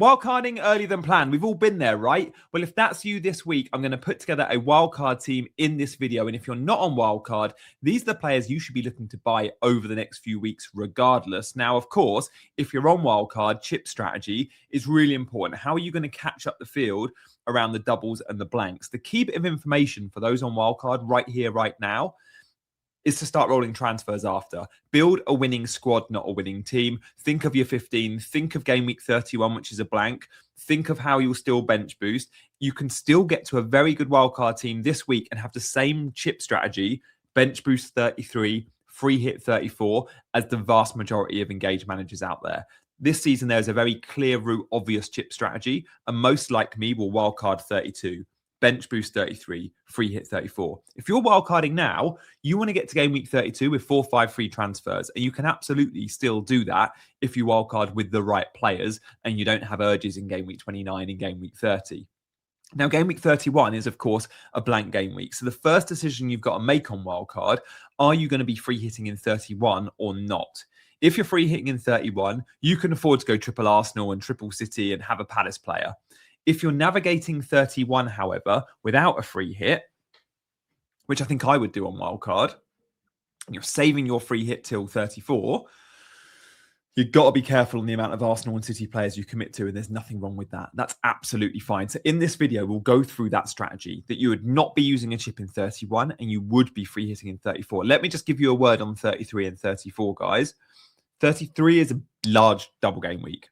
Wildcarding earlier than planned. We've all been there, right? Well, if that's you this week, I'm going to put together a wildcard team in this video. And if you're not on wildcard, these are the players you should be looking to buy over the next few weeks regardless. Now, of course, if you're on wildcard, chip strategy is really important. How are you going to catch up the field around the doubles and the blanks? The key bit of information for those on wildcard right here, right now, is to start rolling transfers after. Build a winning squad, not a winning team. Think of your 15. Think of game week 31, which is a blank. Think of how you'll still bench boost. You can still get to a very good wildcard team this week and have the same chip strategy, bench boost 33, free hit 34, as the vast majority of engaged managers out there. This season, there's a very clear route, obvious chip strategy, and most like me will wildcard 32. Bench boost 33, free hit 34. If you're wildcarding now, you want to get to game week 32 with 4-5 free transfers. And you can absolutely still do that if you wildcard with the right players and you don't have urges in game week 29 and game week 30. Now, game week 31 is, of course, a blank game week. So the first decision you've got to make on wildcard, are you going to be free hitting in 31 or not? If you're free hitting in 31, you can afford to go triple Arsenal and triple City and have a Palace player. If you're navigating 31, however, without a free hit, which I think I would do on wildcard, and you're saving your free hit till 34, you've got to be careful on the amount of Arsenal and City players you commit to, and there's nothing wrong with that. That's absolutely fine. So in this video, we'll go through that strategy, that you would not be using a chip in 31 and you would be free hitting in 34. Let me just give you a word on 33 and 34, guys. 33 is a large double game week.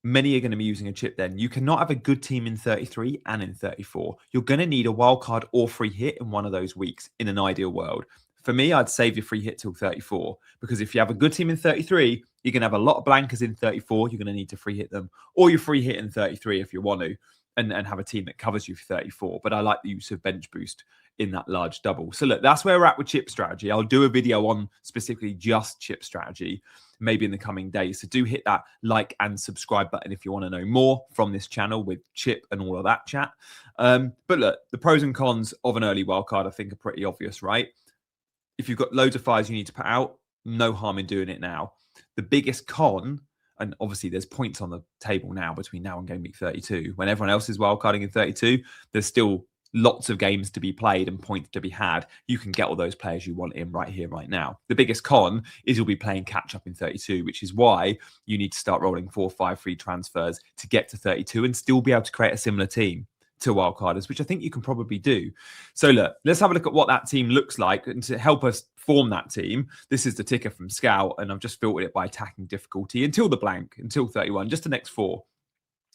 Many are going to be using a chip then. You cannot have a good team in 33 and in 34. You're going to need a wildcard or free hit in one of those weeks in an ideal world. For me, I'd save your free hit till 34 because if you have a good team in 33, you're going to have a lot of blankers in 34. You're going to need to free hit them, or you free hit in 33 if you want to, and have a team that covers you for 34. But I like the use of bench boost in that large double. So look, that's where we're at with chip strategy. I'll do a video on specifically just chip strategy maybe in the coming days. So do hit that like and subscribe button if you want to know more from this channel with chip and all of that chat. But look, the pros and cons of an early wildcard I think are pretty obvious, right? If you've got loads of fires you need to put out, no harm in doing it now. The biggest con, and obviously there's points on the table now between now and game week 32. When everyone else is wildcarding in 32, there's still lots of games to be played and points to be had. You can get all those players you want in right here, right now. The biggest con is you'll be playing catch up in 32, which is why you need to start rolling 4-5 free transfers to get to 32 and still be able to create a similar team to wildcarders, which I think you can probably do. So look, let's have a look at what that team looks like. And to help us form that team, this is the ticker from Scout, and I've just filtered it by attacking difficulty until the blank, until 31, just the next four.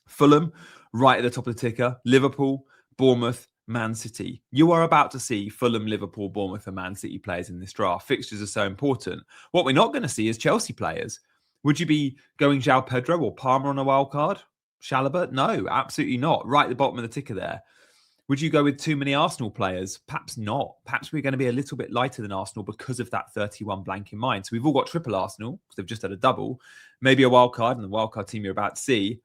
Fulham, right at the top of the ticker. Liverpool, Bournemouth, Man City. You are about to see Fulham, Liverpool, Bournemouth and Man City players in this draft. Fixtures are so important. What we're not going to see is Chelsea players. Would you be going João Pedro or Palmer on a wild card? Chalobah? No, absolutely not. Right at the bottom of the ticker there. Would you go with too many Arsenal players? Perhaps not. Perhaps we're going to be a little bit lighter than Arsenal because of that 31 blank in mind. So we've all got triple Arsenal because they've just had a double. Maybe a wild card, and the wild card team you're about to see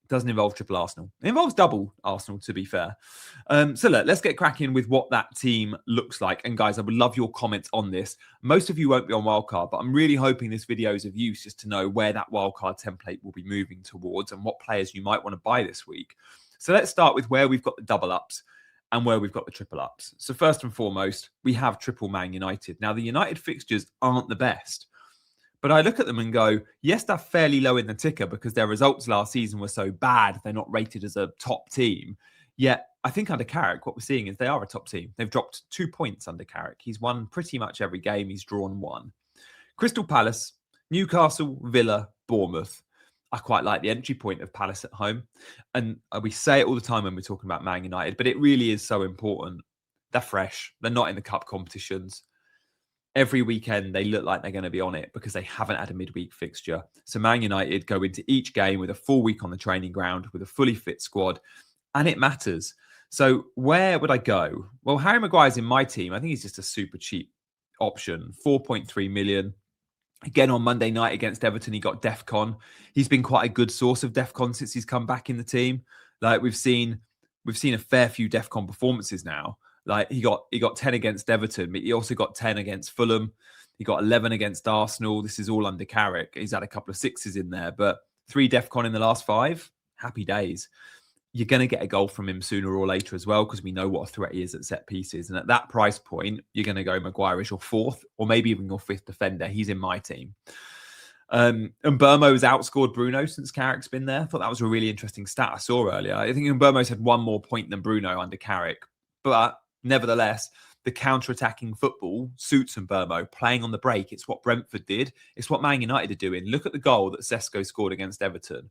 doesn't involve triple Arsenal. It involves double Arsenal, to be fair. So look, let's get cracking with what that team looks like. And guys, I would love your comments on this. Most of you won't be on wildcard, but I'm really hoping this video is of use just to know where that wildcard template will be moving towards and what players you might want to buy this week. So let's start with where we've got the double ups and where we've got the triple ups. So first and foremost, we have triple Man United. Now, the United fixtures aren't the best. But I look at them and go, yes, they're fairly low in the ticker because their results last season were so bad. They're not rated as a top team. Yet, I think under Carrick, what we're seeing is they are a top team. They've dropped 2 points under Carrick. He's won pretty much every game. He's drawn one. Crystal Palace, Newcastle, Villa, Bournemouth. I quite like the entry point of Palace at home. And we say it all the time when we're talking about Man United, but it really is so important. They're fresh. They're not in the cup competitions. Every weekend, they look like they're going to be on it because they haven't had a midweek fixture. So Man United go into each game with a full week on the training ground with a fully fit squad, and it matters. So where would I go? Well, Harry Maguire's in my team. I think he's just a super cheap option, 4.3 million. Again, on Monday night against Everton, he got DEFCON. He's been quite a good source of DEFCON since he's come back in the team. Like we've seen a fair few DEFCON performances now. Like he got 10 against Everton, but he also got 10 against Fulham. He got 11 against Arsenal. This is all under Carrick. He's had a couple of sixes in there, but 3 DEFCON in the last 5. happy days. You're going to get a goal from him sooner or later as well, because we know what a threat he is at set pieces. And at that price point, you're going to go Maguire as your fourth or maybe even your fifth defender. He's in my team. And Burmo's outscored Bruno since Carrick's been there. I thought that was a really interesting stat I saw earlier. I think Burmo's had one more point than Bruno under Carrick. But nevertheless, the counter-attacking football suits Burmo, playing on the break. It's what Brentford did. It's what Man United are doing. Look at the goal that Sesko scored against Everton.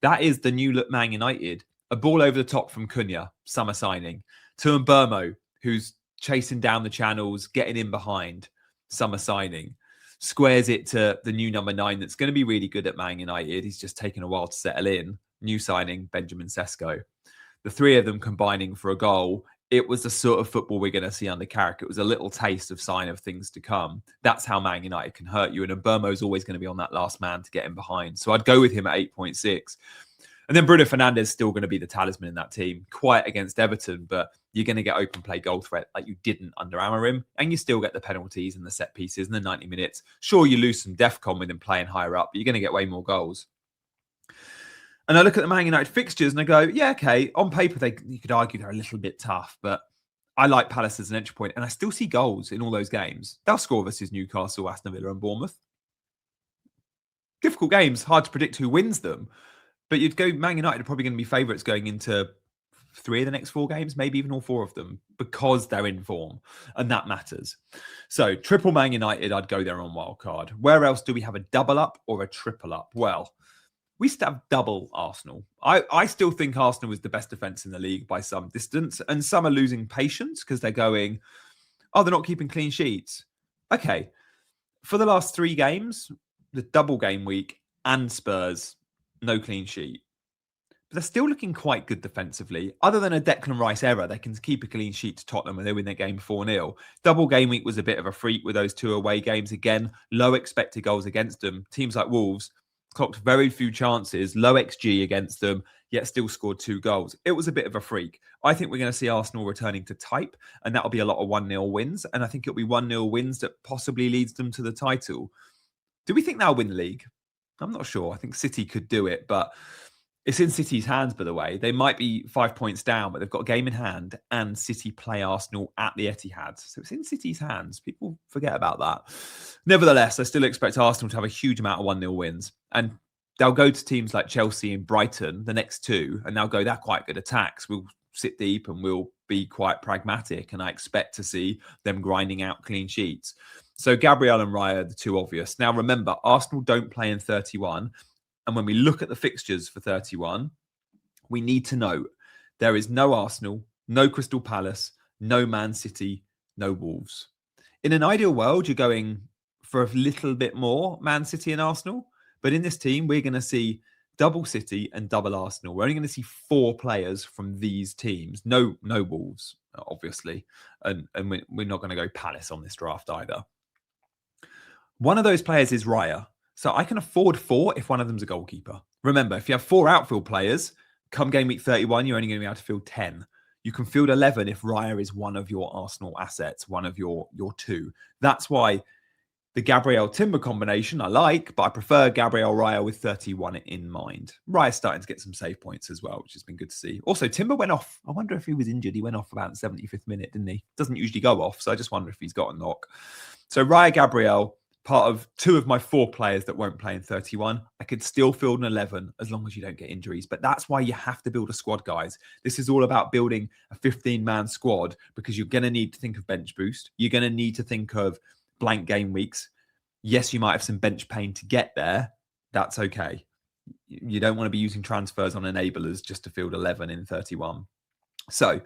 That is the new look Man United. A ball over the top from Cunha, summer signing, to Burmo, who's chasing down the channels, getting in behind, summer signing. Squares it to the new number 9 that's going to be really good at Man United. He's just taken a while to settle in. New signing, Benjamin Sesko. The three of them combining for a goal. It was the sort of football we're going to see under Carrick. It was a little taste of sign of things to come. That's how Man United can hurt you. And Burmo's always going to be on that last man to get him behind. So I'd go with him at 8.6. And then Bruno Fernandes is still going to be the talisman in that team. Quiet against Everton, but you're going to get open play goal threat like you didn't under Amorim. And you still get the penalties and the set pieces and the 90 minutes. Sure, you lose some DEFCON with him playing higher up, but you're going to get way more goals. And I look at the Man United fixtures and I go, yeah, okay, on paper, you could argue they're a little bit tough, but I like Palace as an entry point, and I still see goals in all those games. They'll score versus Newcastle, Aston Villa and Bournemouth. Difficult games, hard to predict who wins them. But you'd go, Man United are probably going to be favourites going into 3 of the next 4 games, maybe even all 4 of them, because they're in form, and that matters. So triple Man United, I'd go there on wildcard. Where else do we have a double up or a triple up? Well, we used to have double Arsenal. I still think Arsenal is the best defence in the league by some distance, and some are losing patience because they're going, oh, they're not keeping clean sheets. Okay, for the last 3 games, the double game week and Spurs, no clean sheet. But they're still looking quite good defensively. Other than a Declan Rice error, they can keep a clean sheet to Tottenham when they win their game 4-0. Double game week was a bit of a freak with those 2 away games. Again, low expected goals against them. Teams like Wolves clocked very few chances, low XG against them, yet still scored 2 goals. It was a bit of a freak. I think we're going to see Arsenal returning to type, and that'll be a lot of 1-0 wins. And I think it'll be 1-0 wins that possibly leads them to the title. Do we think they'll win the league? I'm not sure. I think City could do it, but it's in City's hands, by the way. They might be 5 points down, but they've got a game in hand, and City play Arsenal at the Etihad. So it's in City's hands. People forget about that. Nevertheless, I still expect Arsenal to have a huge amount of 1-0 wins. And they'll go to teams like Chelsea and Brighton, the next 2, and they'll go, they're quite good attacks. We'll sit deep and we'll be quite pragmatic. And I expect to see them grinding out clean sheets. So Gabriel and Raya are the 2 obvious. Now, remember, Arsenal don't play in 31. And when we look at the fixtures for 31, we need to note there is no Arsenal, no Crystal Palace, no Man City, no Wolves. In an ideal world, you're going for a little bit more Man City and Arsenal. But in this team, we're going to see double City and double Arsenal. We're only going to see 4 players from these teams. No Wolves, obviously. And we're not going to go Palace on this draft either. One of those players is Raya. So I can afford 4 if one of them's a goalkeeper. Remember, if you have 4 outfield players, come game week 31, you're only going to be able to field 10. You can field 11 if Raya is one of your Arsenal assets, one of your 2. That's why the Gabriel Timber combination I like, but I prefer Gabriel Raya with 31 in mind. Raya's starting to get some save points as well, which has been good to see. Also, Timber went off. I wonder if he was injured. He went off about the 75th minute, didn't he? Doesn't usually go off, so I just wonder if he's got a knock. So Raya Gabriel, part of 2 of my 4 players that won't play in 31. I could still field an 11 as long as you don't get injuries. But that's why you have to build a squad, guys. This is all about building a 15-man squad because you're going to need to think of bench boost. You're going to need to think of blank game weeks. Yes, you might have some bench pain to get there. That's okay. You don't want to be using transfers on enablers just to field 11 in 31. So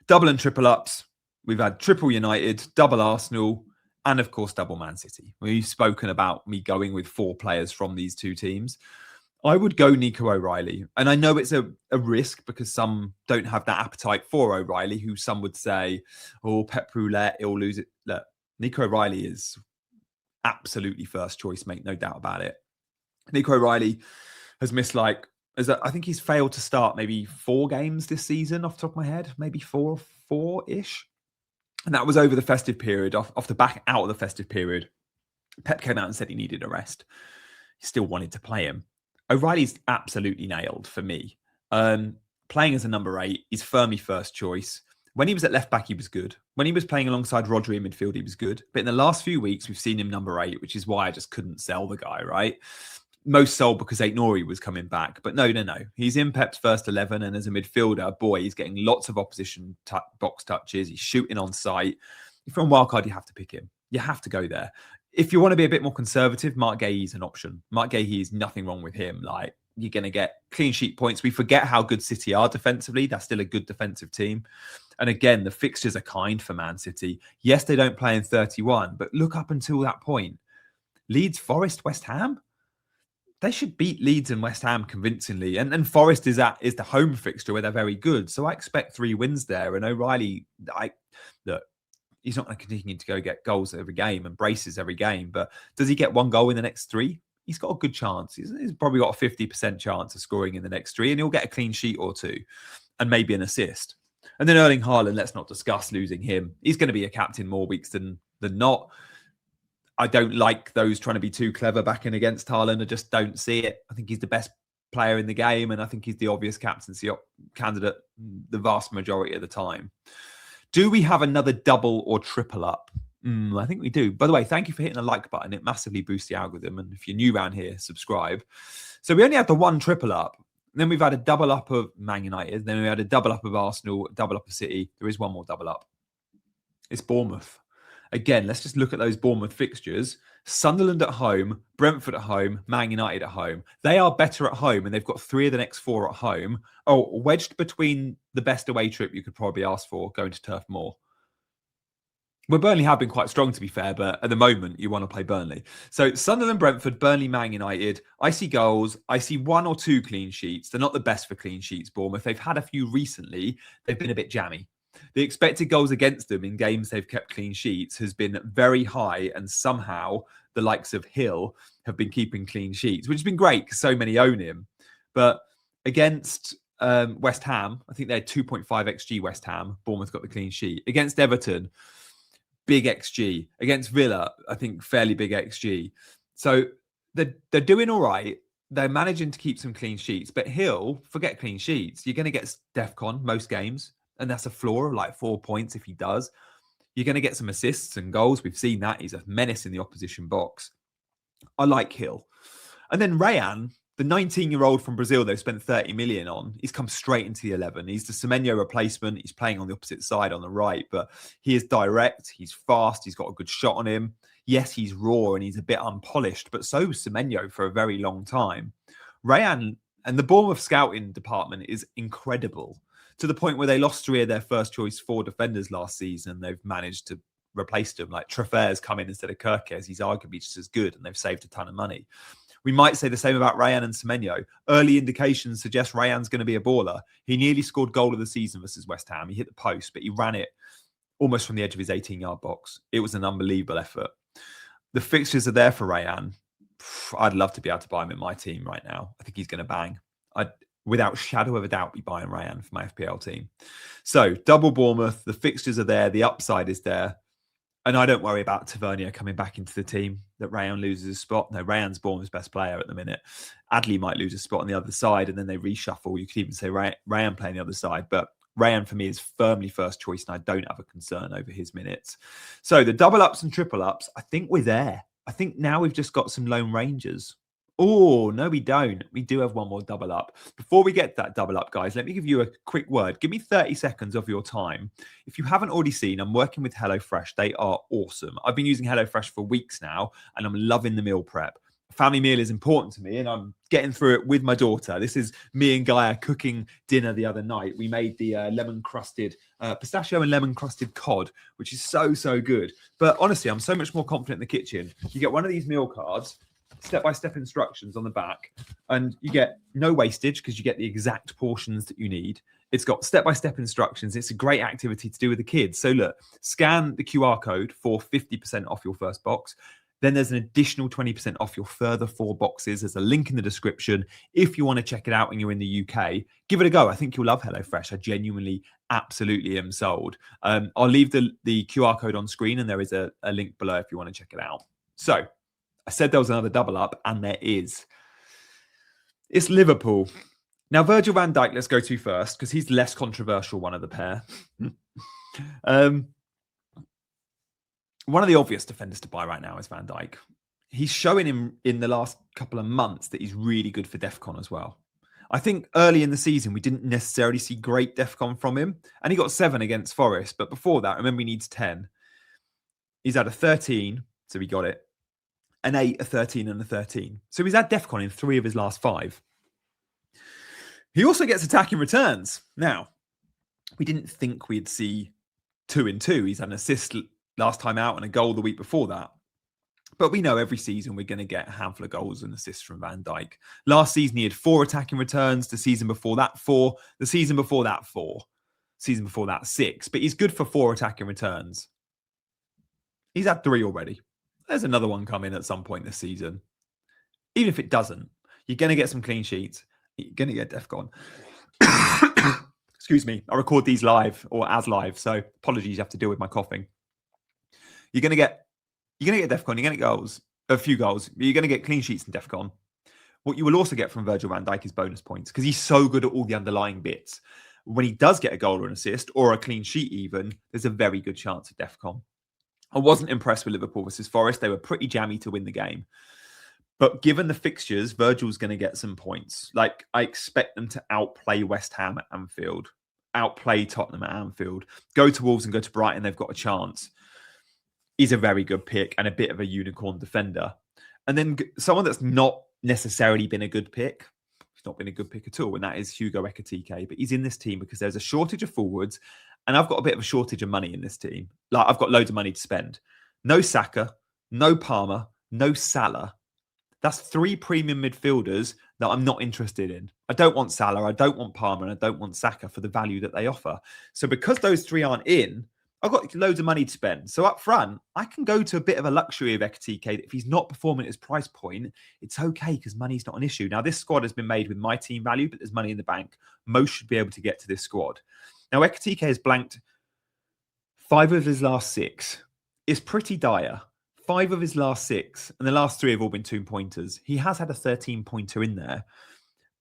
double and triple ups. We've had triple United, double Arsenal, and of course, double Man City. We've spoken about me going with 4 players from these 2 teams. I would go Nico O'Reilly. And I know it's a risk because some don't have that appetite for O'Reilly, who some would say, oh, Pep Roulette, he'll lose it. Look, Nico O'Reilly is absolutely first choice, mate. No doubt about it. Nico O'Reilly has missed I think he's failed to start maybe 4 games this season off the top of my head. Maybe 4-ish. And that was over the festive period, off the back out of the festive period. Pep came out and said he needed a rest. He still wanted to play him. O'Reilly's absolutely nailed for me. Playing as a number 8, he's firmly first choice. When he was at left back, he was good. When he was playing alongside Rodri in midfield, he was good. But in the last few weeks, we've seen him number 8, which is why I just couldn't sell the guy, right? Most sold because Aït-Nouri was coming back. But no. He's in Pep's first 11. And as a midfielder, boy, he's getting lots of opposition box touches. He's shooting on sight. If you're on wildcard, you have to pick him. You have to go there. If you want to be a bit more conservative, Mark Guéhi is an option. Mark Guéhi is nothing wrong with him. Like, you're going to get clean sheet points. We forget how good City are defensively. That's still a good defensive team. And again, the fixtures are kind for Man City. Yes, they don't play in 31, but look up until that point. Leeds, Forest, West Ham. They should beat Leeds and West Ham convincingly. And Forest is the home fixture where they're very good. So I expect 3 wins there. And O'Reilly, look, he's not going to continue to go get goals every game and braces every game. But does he get 1 goal in the next 3? He's got a good chance. He's probably got a 50% chance of scoring in the next 3. And he'll get a clean sheet or 2 and maybe an assist. And then Erling Haaland, let's not discuss losing him. He's going to be a captain more weeks than not. I don't like those trying to be too clever backing against Haaland. I just don't see it. I think he's the best player in the game, and I think he's the obvious captaincy candidate the vast majority of the time. Do we have another double or triple up? I think we do. By the way, thank you for hitting the like button. It massively boosts the algorithm. And if you're new around here, subscribe. So we only had the 1 triple up. Then we've had a double up of Man United. Then we had a double up of Arsenal, double up of City. There is 1 more double up. It's Bournemouth. Again, let's just look at those Bournemouth fixtures. Sunderland at home, Brentford at home, Man United at home. They are better at home, and they've got 3 of the next 4 at home. Oh, wedged between the best away trip you could probably ask for, going to Turf Moor. Well, Burnley have been quite strong, to be fair, but at the moment, you want to play Burnley. So Sunderland, Brentford, Burnley, Man United. I see goals. I see 1 or 2 clean sheets. They're not the best for clean sheets, Bournemouth. They've had a few recently. They've been a bit jammy. The expected goals against them in games they've kept clean sheets has been very high, and somehow the likes of Hill have been keeping clean sheets, which has been great because so many own him. But against West Ham, I think they had 2.5 XG West Ham. Bournemouth got the clean sheet. Against Everton, big XG. Against Villa, I think fairly big XG. So they're doing all right. They're managing to keep some clean sheets. But Hill, forget clean sheets. You're going to get DEFCON most games. And that's a floor of like 4 points if he does. You're going to get some assists and goals. We've seen that. He's a menace in the opposition box. I like Hill. And then Rayan, the 19-year-old from Brazil they've spent 30 million on, he's come straight into the 11. He's the Semenyo replacement. He's playing on the opposite side on the right, but he is direct. He's fast. He's got a good shot on him. Yes, he's raw and he's a bit unpolished, but so was Semenyo for a very long time. Rayan and the Bournemouth scouting department is incredible, to the point where they lost 3 of their first choice 4 defenders last season. They've managed to replace them. Like Traffer's come in instead of Kirkes. He's arguably just as good, and they've saved a ton of money. We might say the same about Rayan and Semenyo. Early indications suggest Rayan's going to be a baller. He nearly scored goal of the season versus West Ham. He hit the post, but he ran it almost from the edge of his 18-yard box. It was an unbelievable effort. The fixtures are there for Rayan. I'd love to be able to buy him in my team right now. I think he's going to bang. I'd, without shadow of a doubt, be buying Rayan for my FPL team. So, double Bournemouth. The fixtures are there. The upside is there. And I don't worry about Tavernier coming back into the team, that Rayan loses his spot. No, Rayan's Bournemouth's best player at the minute. Adley might lose a spot on the other side, and then they reshuffle. You could even say Rayan playing the other side. But Rayan, for me, is firmly first choice, and I don't have a concern over his minutes. So, the double ups and triple ups, I think we're there. I think now we've just got some Lone Rangers. Oh, no, we don't. We do have 1 more double up. Before we get that double up, guys, let me give you a quick word. Give me 30 seconds of your time. If you haven't already seen, I'm working with HelloFresh. They are awesome. I've been using HelloFresh for weeks now, and I'm loving the meal prep. A family meal is important to me, and I'm getting through it with my daughter. This is me and Gaia cooking dinner the other night. We made the lemon-crusted, pistachio and lemon-crusted cod, which is so, so good. But honestly, I'm so much more confident in the kitchen. You get one of these meal cards, step-by-step instructions on the back, and you get no wastage because you get the exact portions that you need. It's got step-by-step instructions. It's a great activity to do with the kids. So look, scan the QR code for 50% off your first box. Then there's an additional 20% off your further 4 boxes. There's a link in the description. If you want to check it out and you're in the UK, give it a go. I think you'll love HelloFresh. I genuinely, absolutely am sold. I'll leave the QR code on screen, and there is a link below if you want to check it out. So, I said there was another double up, and there is. It's Liverpool. Now, Virgil van Dijk, let's go to first, because he's less controversial one of the pair. One of the obvious defenders to buy right now is Van Dijk. He's showing him in the last couple of months that he's really good for DEFCON as well. I think early in the season, we didn't necessarily see great DEFCON from him. And he got 7 against Forest. But before that, remember, he needs 10. He's had a 13, so he got it. An 8, a 13, and a 13. So he's had DEFCON in 3 of his last 5. He also gets attacking returns. Now, we didn't think we'd see 2 in 2. He's had an assist last time out and a goal the week before that. But we know every season we're going to get a handful of goals and assists from Van Dijk. Last season, he had 4 attacking returns. The season before that, 4. The season before that, 4. Season before that, 6. But he's good for 4 attacking returns. He's had 3 already. There's another one coming at some point this season. Even if it doesn't, you're going to get some clean sheets. You're going to get DEFCON. Excuse me. I record these live or as live, so apologies. You have to deal with my coughing. You're going to get DEFCON. You're going to get goals, a few goals. You're going to get clean sheets in DEFCON. What you will also get from Virgil van Dijk is bonus points because he's so good at all the underlying bits. When he does get a goal or an assist or a clean sheet even, there's a very good chance of DEFCON. I wasn't impressed with Liverpool versus Forest. They were pretty jammy to win the game. But given the fixtures, Virgil's going to get some points. Like, I expect them to outplay West Ham at Anfield, outplay Tottenham at Anfield, go to Wolves and go to Brighton. They've got a chance. He's a very good pick and a bit of a unicorn defender. And then someone that's not necessarily been a good pick, he's not been a good pick at all, and that is Hugo Ekitike. But he's in this team because there's a shortage of forwards, and I've got a bit of a shortage of money in this team. Like, I've got loads of money to spend. No Saka, no Palmer, no Salah. That's 3 premium midfielders that I'm not interested in. I don't want Salah, I don't want Palmer, and I don't want Saka for the value that they offer. So because those 3 aren't in, I've got loads of money to spend. So up front, I can go to a bit of a luxury of Ekitike that if he's not performing at his price point, it's okay because money's not an issue. Now, this squad has been made with my team value, but there's money in the bank. Most should be able to get to this squad. Now, Ekitike has blanked 5 of his last 6. It's pretty dire. 5 of his last 6, and the last 3 have all been 2-pointers. He has had a 13-pointer in there,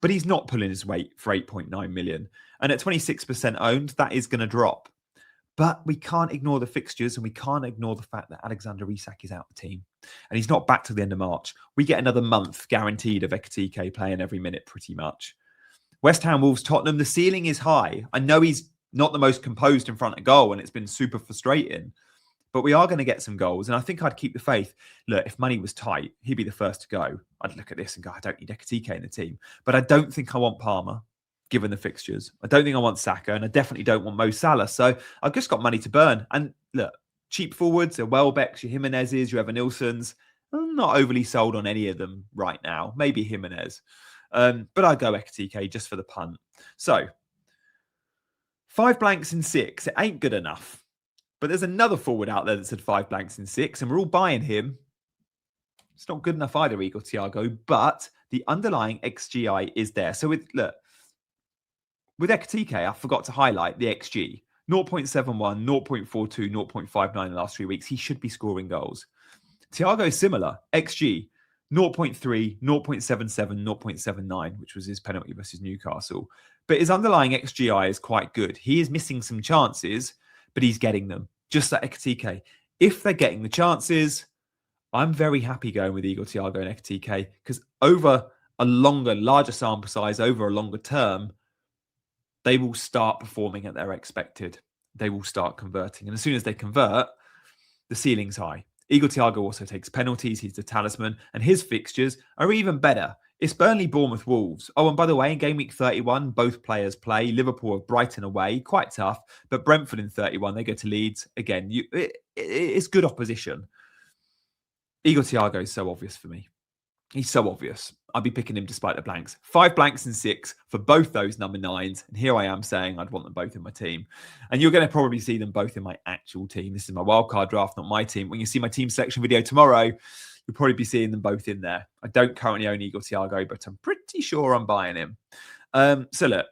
but he's not pulling his weight for 8.9 million. And at 26% owned, that is going to drop. But we can't ignore the fixtures, and we can't ignore the fact that Alexander Isak is out of the team. And he's not back to the end of March. We get another month guaranteed of Ekitike playing every minute pretty much. West Ham, Wolves, Tottenham, the ceiling is high. I know he's not the most composed in front of goal, and it's been super frustrating. But we are going to get some goals, and I think I'd keep the faith. Look, if money was tight, he'd be the first to go. I'd look at this and go, I don't need Ekitike in the team. But I don't think I want Palmer, given the fixtures. I don't think I want Saka, and I definitely don't want Mo Salah. So I've just got money to burn. And look, cheap forwards, your Welbecks, your Jimenez's, your Evan Nilssons. I'm not overly sold on any of them right now. Maybe Jimenez. But I'd go Ekitike just for the punt. So 5 blanks in 6. It ain't good enough. But there's another forward out there that said 5 blanks in 6, and we're all buying him. It's not good enough either, Igor Thiago, but the underlying XGI is there. So with Ekitike, I forgot to highlight the XG. 0.71, 0.42, 0.59 in the last 3 weeks. He should be scoring goals. Thiago is similar. XG, 0.3, 0.77, 0.79, which was his penalty versus Newcastle. But his underlying XGI is quite good. He is missing some chances, but he's getting them, just like Ekitike. If they're getting the chances, I'm very happy going with Igor Thiago and Ekitike because over a larger sample size, over a longer term, they will start performing at their expected. They will start converting. And as soon as they convert, the ceiling's high. Igor Thiago also takes penalties. He's the talisman. And his fixtures are even better. It's Burnley, Bournemouth, Wolves. Oh, and by the way, in game week 31, both players play. Liverpool have Brighton away. Quite tough. But Brentford in 31, they go to Leeds. Again, it's good opposition. Igor Thiago is so obvious for me. He's so obvious. I'd be picking him despite the blanks. 5 blanks in 6 for both those number 9s. And here I am saying I'd want them both in my team. And you're going to probably see them both in my actual team. This is my wildcard draft, not my team. When you see my team selection video tomorrow, you'll probably be seeing them both in there. I don't currently own Igor Thiago, but I'm pretty sure I'm buying him. So look,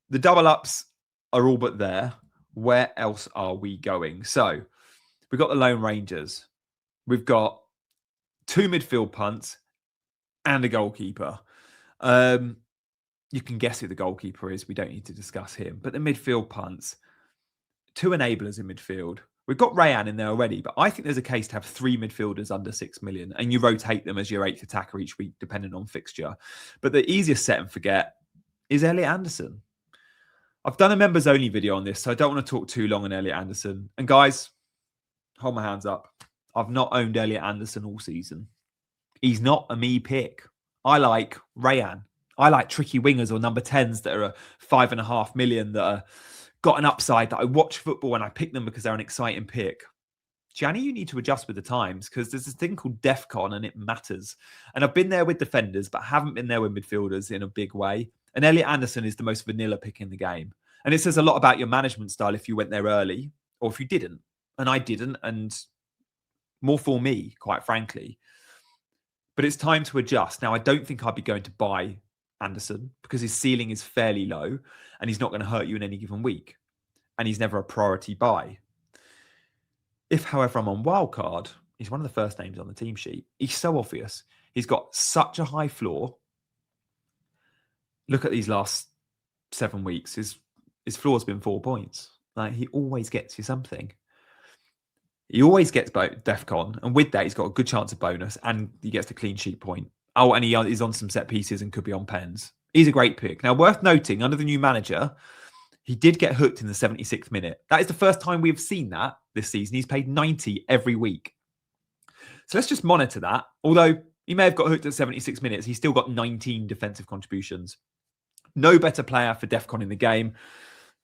the double ups are all but there. Where else are we going? So we've got the Lone Rangers. We've got 2 midfield punts and a goalkeeper. You can guess who the goalkeeper is. We don't need to discuss him. But the midfield punts, 2 enablers in midfield. We've got Rayan in there already, but I think there's a case to have 3 midfielders under 6 million, and you rotate them as your 8th attacker each week, depending on fixture. But the easiest set and forget is Elliot Anderson. I've done a members only video on this, so I don't want to talk too long on Elliot Anderson. And guys, hold my hands up. I've not owned Elliot Anderson all season. He's not a me pick. I like Rayan. I like tricky wingers or number 10s that are 5.5 million that are got an upside, that I watch football and I pick them because they're an exciting pick. Gianni, you need to adjust with the times because there's this thing called DEFCON and it matters. And I've been there with defenders, but haven't been there with midfielders in a big way. And Elliot Anderson is the most vanilla pick in the game. And it says a lot about your management style if you went there early or if you didn't. And I didn't, and more for me, quite frankly. But it's time to adjust. Now, I don't think I'd be going to buy Anderson because his ceiling is fairly low and he's not going to hurt you in any given week. And he's never a priority buy. If, however, I'm on wildcard, he's one of the first names on the team sheet. He's so obvious. He's got such a high floor. Look at these last 7 weeks. His floor's been 4 points. Like, he always gets you something. He always gets DEFCON, and with that, he's got a good chance of bonus, and he gets the clean sheet point. Oh, and he's on some set pieces and could be on pens. He's a great pick. Now, worth noting, under the new manager, he did get hooked in the 76th minute. That is the first time we've seen that this season. He's played 90 every week. So let's just monitor that. Although he may have got hooked at 76 minutes, he's still got 19 defensive contributions. No better player for DEFCON in the game.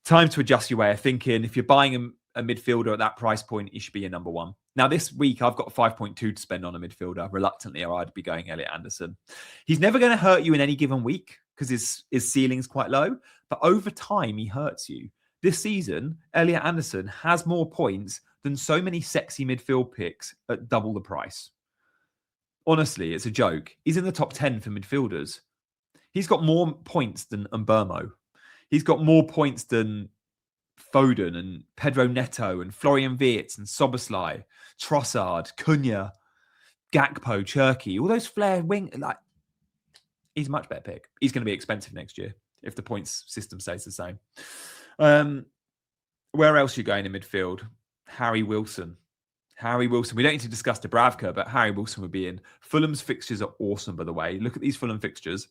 Time to adjust your way of thinking. If you're buying a midfielder at that price point, he should be your number 1. Now, this week, I've got 5.2 to spend on a midfielder. Reluctantly, I'd be going Elliot Anderson. He's never going to hurt you in any given week because his ceiling's quite low. But over time, he hurts you. This season, Elliot Anderson has more points than so many sexy midfield picks at double the price. Honestly, it's a joke. He's in the top 10 for midfielders. He's got more points than Mbermo. He's got more points than Foden and Pedro Neto and Florian Wirtz and Soboslai, Trossard, Cunha, Gakpo, Cherky, all those flair wing. Like, he's a much better pick. He's going to be expensive next year if the points system stays the same. Where else are you going in midfield? Harry Wilson. Harry Wilson. We don't need to discuss Dubravka, but Harry Wilson would be in. Fulham's fixtures are awesome, by the way. Look at these Fulham fixtures.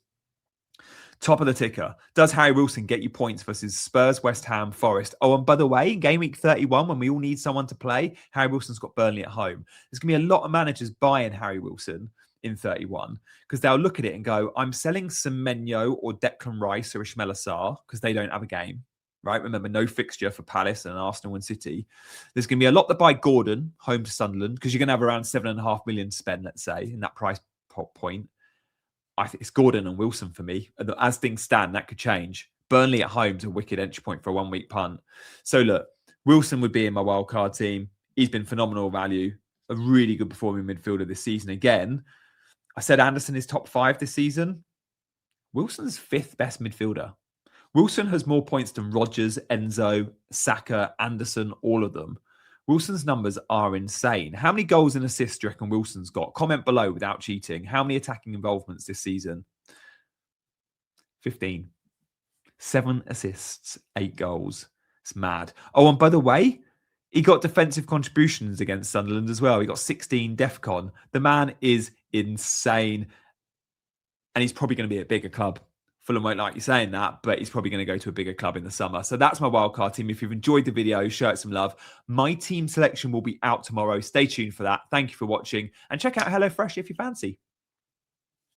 Top of the ticker. Does Harry Wilson get you points versus Spurs, West Ham, Forest? Oh, and by the way, in game week 31, when we all need someone to play, Harry Wilson's got Burnley at home. There's going to be a lot of managers buying Harry Wilson in 31 because they'll look at it and go, I'm selling Semenyo or Declan Rice or Ismail Assar because they don't have a game, right? Remember, no fixture for Palace and Arsenal and City. There's going to be a lot that buy Gordon, home to Sunderland, because you're going to have around 7.5 million to spend, let's say, in that price point. I think it's Gordon and Wilson for me. And as things stand, that could change. Burnley at home is a wicked entry point for a 1 week punt. So look, Wilson would be in my wildcard team. He's been phenomenal value. A really good performing midfielder this season. Again, I said Anderson is top 5 this season. Wilson's 5th best midfielder. Wilson has more points than Rodgers, Enzo, Saka, Anderson, all of them. Wilson's numbers are insane. How many goals and assists do you reckon Wilson's got? Comment below without cheating. How many attacking involvements this season? 15. 7 assists, 8 goals. It's mad. Oh, and by the way, he got defensive contributions against Sunderland as well. He got 16 DEFCON. The man is insane. And he's probably going to be a bigger club. Fulham won't like you saying that, but he's probably going to go to a bigger club in the summer. So that's my wildcard team. If you've enjoyed the video, show it some love. My team selection will be out tomorrow. Stay tuned for that. Thank you for watching. And check out HelloFresh if you fancy.